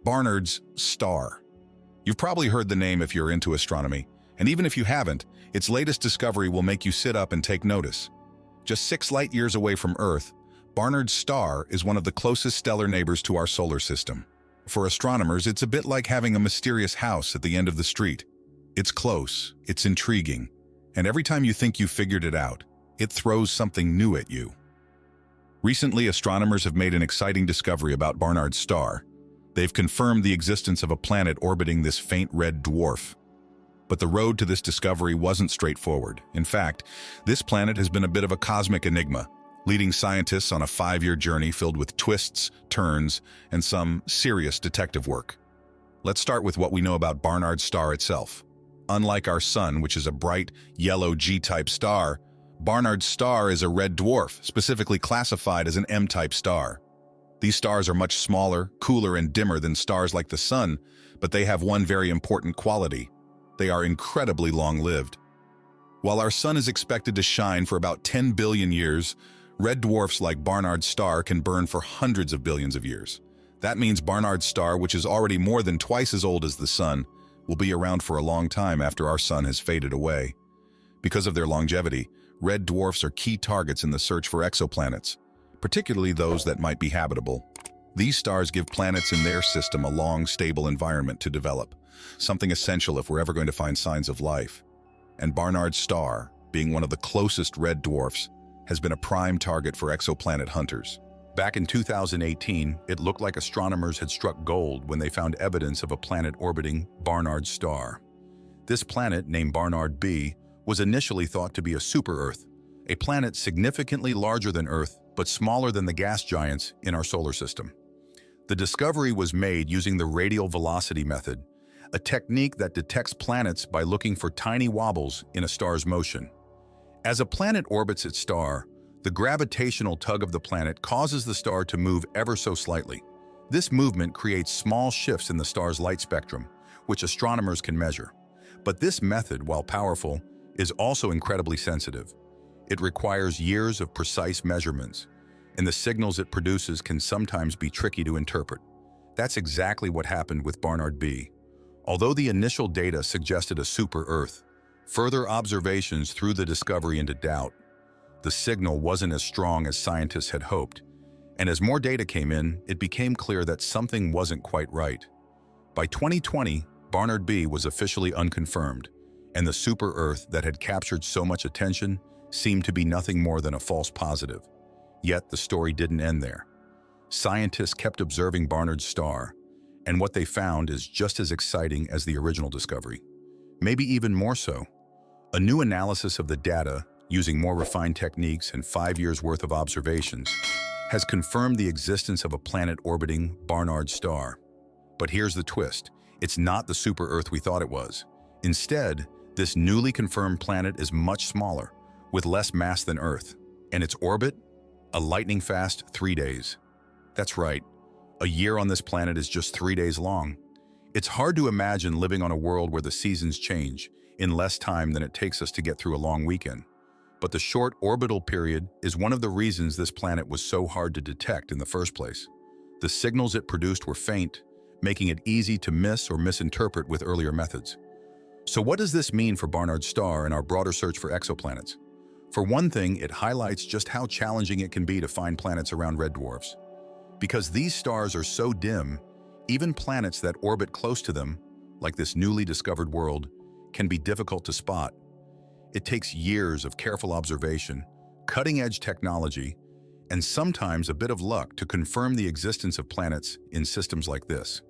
Barnard's star. You've probably heard the name if you're into astronomy, and even if you haven't, its latest discovery will make you sit up and take notice. Just 6 light-years away from Earth, Barnard's star is one of the closest stellar neighbors to our solar system. For astronomers, it's a bit like having a mysterious house at the end of the street. It's close, it's intriguing, and every time you think you've figured it out, it throws something new at you. Recently, astronomers have made an exciting discovery about Barnard's star. They've confirmed the existence of a planet orbiting this faint red dwarf. But the road to this discovery wasn't straightforward. In fact, this planet has been a bit of a cosmic enigma, leading scientists on a 5-year journey filled with twists, turns, and some serious detective work. Let's start with what we know about Barnard's star itself. Unlike our Sun, which is a bright, yellow G-type star, Barnard's star is a red dwarf, specifically classified as an M-type star. These stars are much smaller, cooler, and dimmer than stars like the Sun, but they have one very important quality. They are incredibly long-lived. While our Sun is expected to shine for about 10 billion years, red dwarfs like Barnard's star can burn for hundreds of billions of years. That means Barnard's star, which is already more than twice as old as the Sun, will be around for a long time after our Sun has faded away. Because of their longevity, red dwarfs are key targets in the search for exoplanets, particularly those that might be habitable. These stars give planets in their system a long, stable environment to develop, something essential if we're ever going to find signs of life. And Barnard's star, being one of the closest red dwarfs, has been a prime target for exoplanet hunters. Back in 2018, it looked like astronomers had struck gold when they found evidence of a planet orbiting Barnard's star. This planet, named Barnard B, was initially thought to be a super-Earth, a planet significantly larger than Earth but smaller than the gas giants in our solar system. The discovery was made using the radial velocity method, a technique that detects planets by looking for tiny wobbles in a star's motion. As a planet orbits its star, the gravitational tug of the planet causes the star to move ever so slightly. This movement creates small shifts in the star's light spectrum, which astronomers can measure. But this method, while powerful, is also incredibly sensitive. It requires years of precise measurements, and the signals it produces can sometimes be tricky to interpret. That's exactly what happened with Barnard B. Although the initial data suggested a super-Earth, further observations threw the discovery into doubt. The signal wasn't as strong as scientists had hoped, and as more data came in, it became clear that something wasn't quite right. By 2020, Barnard B was officially unconfirmed, and the super-Earth that had captured so much attention seemed to be nothing more than a false positive. Yet the story didn't end there. Scientists kept observing Barnard's star, and what they found is just as exciting as the original discovery. Maybe even more so. A new analysis of the data, using more refined techniques and 5 years' worth of observations, has confirmed the existence of a planet orbiting Barnard's star. But here's the twist. It's not the super-Earth we thought it was. Instead, this newly confirmed planet is much smaller, with less mass than Earth, and its orbit? A lightning-fast 3 days. That's right, a year on this planet is just 3 days long. It's hard to imagine living on a world where the seasons change in less time than it takes us to get through a long weekend. But the short orbital period is one of the reasons this planet was so hard to detect in the first place. The signals it produced were faint, making it easy to miss or misinterpret with earlier methods. So what does this mean for Barnard's star and our broader search for exoplanets? For one thing, it highlights just how challenging it can be to find planets around red dwarfs. Because these stars are so dim, even planets that orbit close to them, like this newly discovered world, can be difficult to spot. It takes years of careful observation, cutting-edge technology, and sometimes a bit of luck to confirm the existence of planets in systems like this.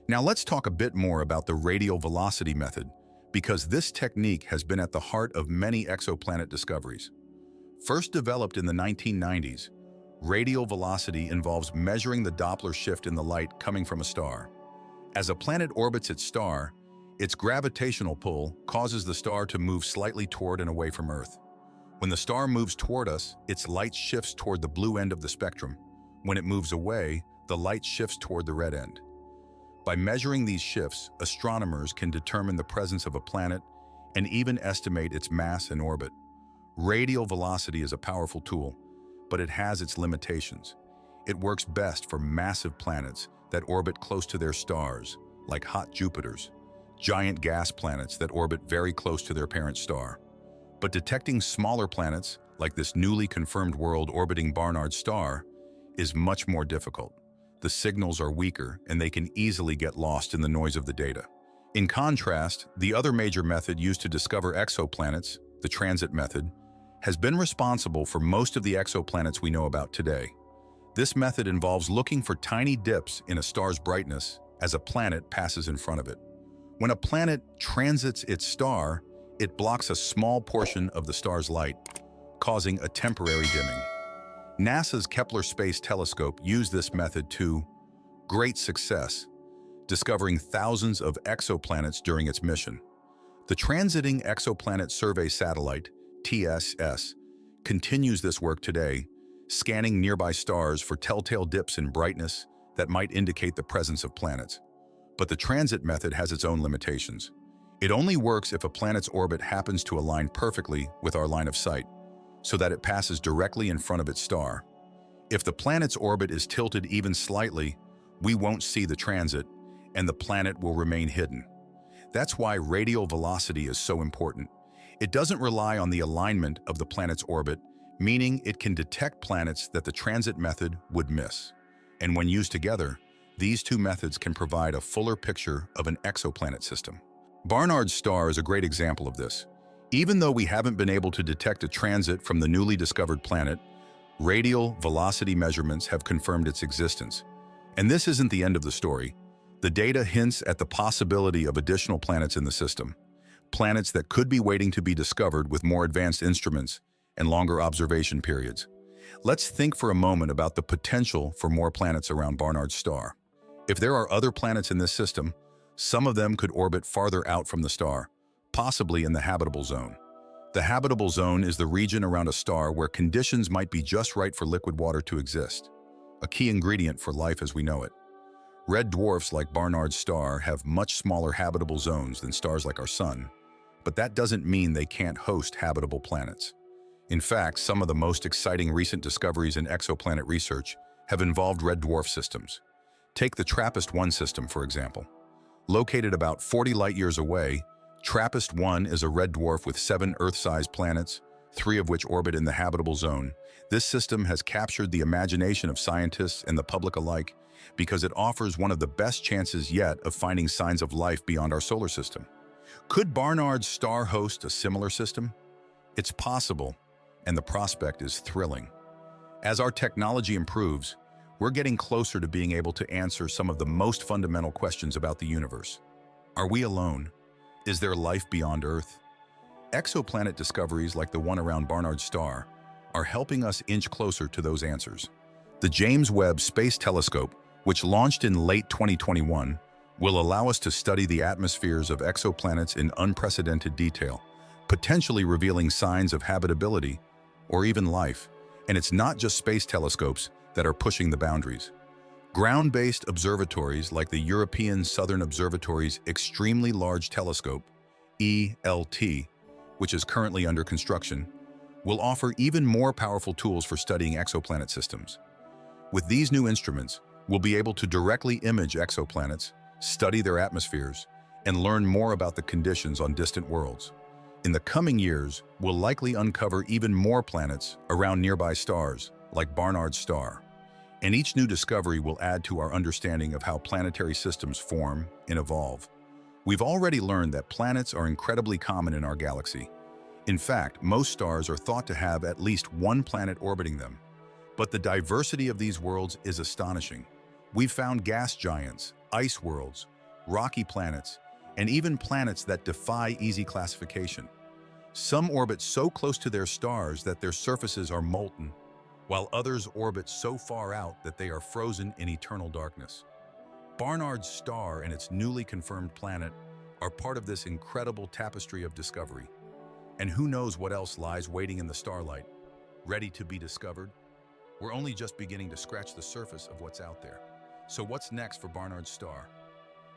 Now let's talk a bit more about the radial velocity method, because this technique has been at the heart of many exoplanet discoveries. First developed in the 1990s, radial velocity involves measuring the Doppler shift in the light coming from a star. As a planet orbits its star, its gravitational pull causes the star to move slightly toward and away from Earth. When the star moves toward us, its light shifts toward the blue end of the spectrum. When it moves away, the light shifts toward the red end. By measuring these shifts, astronomers can determine the presence of a planet and even estimate its mass and orbit. Radial velocity is a powerful tool, but it has its limitations. It works best for massive planets that orbit close to their stars, like hot Jupiters, giant gas planets that orbit very close to their parent star. But detecting smaller planets, like this newly confirmed world orbiting Barnard star, is much more difficult. The signals are weaker and they can easily get lost in the noise of the data. In contrast, the other major method used to discover exoplanets, the transit method, has been responsible for most of the exoplanets we know about today. This method involves looking for tiny dips in a star's brightness as a planet passes in front of it. When a planet transits its star, it blocks a small portion of the star's light, causing a temporary dimming. NASA's Kepler Space Telescope used this method to great success, discovering thousands of exoplanets during its mission. The Transiting Exoplanet Survey Satellite, TSS, continues this work today, scanning nearby stars for telltale dips in brightness that might indicate the presence of planets. But the transit method has its own limitations. It only works if a planet's orbit happens to align perfectly with our line of sight, so that it passes directly in front of its star. If the planet's orbit is tilted even slightly, we won't see the transit, and the planet will remain hidden. That's why radial velocity is so important. It doesn't rely on the alignment of the planet's orbit, meaning it can detect planets that the transit method would miss. And when used together, these two methods can provide a fuller picture of an exoplanet system. Barnard's star is a great example of this. Even though we haven't been able to detect a transit from the newly discovered planet, radial velocity measurements have confirmed its existence. And this isn't the end of the story. The data hints at the possibility of additional planets in the system, planets that could be waiting to be discovered with more advanced instruments and longer observation periods. Let's think for a moment about the potential for more planets around Barnard's star. If there are other planets in this system, some of them could orbit farther out from the star, possibly in the habitable zone. The habitable zone is the region around a star where conditions might be just right for liquid water to exist, a key ingredient for life as we know it. Red dwarfs like Barnard's star have much smaller habitable zones than stars like our Sun, but that doesn't mean they can't host habitable planets. In fact, some of the most exciting recent discoveries in exoplanet research have involved red dwarf systems. Take the TRAPPIST-1 system, for example. Located about 40 light-years away, TRAPPIST-1 is a red dwarf with 7 Earth-sized planets, 3 of which orbit in the habitable zone. This system has captured the imagination of scientists and the public alike because it offers one of the best chances yet of finding signs of life beyond our solar system. Could Barnard's star host a similar system? It's possible, and the prospect is thrilling. As our technology improves, we're getting closer to being able to answer some of the most fundamental questions about the universe. Are we alone? Is there life beyond Earth? Exoplanet discoveries like the one around Barnard's star are helping us inch closer to those answers. The James Webb Space Telescope, which launched in late 2021, will allow us to study the atmospheres of exoplanets in unprecedented detail, potentially revealing signs of habitability or even life. And it's not just space telescopes that are pushing the boundaries. Ground-based observatories like the European Southern Observatory's Extremely Large Telescope, ELT, which is currently under construction, will offer even more powerful tools for studying exoplanet systems. With these new instruments, we'll be able to directly image exoplanets, study their atmospheres, and learn more about the conditions on distant worlds. In the coming years, we'll likely uncover even more planets around nearby stars, like Barnard's star. And each new discovery will add to our understanding of how planetary systems form and evolve. We've already learned that planets are incredibly common in our galaxy. In fact, most stars are thought to have at least one planet orbiting them. But the diversity of these worlds is astonishing. We've found gas giants, ice worlds, rocky planets, and even planets that defy easy classification. Some orbit so close to their stars that their surfaces are molten, while others orbit so far out that they are frozen in eternal darkness. Barnard's star and its newly confirmed planet are part of this incredible tapestry of discovery. And who knows what else lies waiting in the starlight, ready to be discovered? We're only just beginning to scratch the surface of what's out there. So what's next for Barnard's star?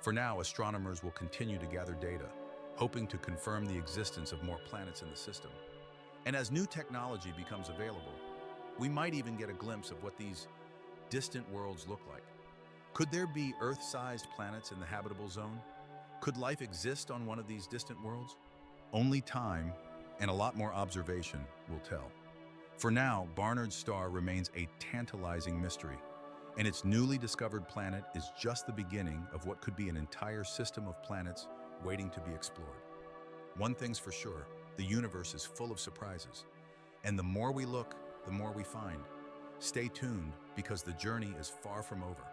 For now, astronomers will continue to gather data, hoping to confirm the existence of more planets in the system. And as new technology becomes available, we might even get a glimpse of what these distant worlds look like. Could there be Earth-sized planets in the habitable zone? Could life exist on one of these distant worlds? Only time and a lot more observation will tell. For now, Barnard's star remains a tantalizing mystery, and its newly discovered planet is just the beginning of what could be an entire system of planets waiting to be explored. One thing's for sure, the universe is full of surprises, and the more we look, the more we find. Stay tuned, because the journey is far from over.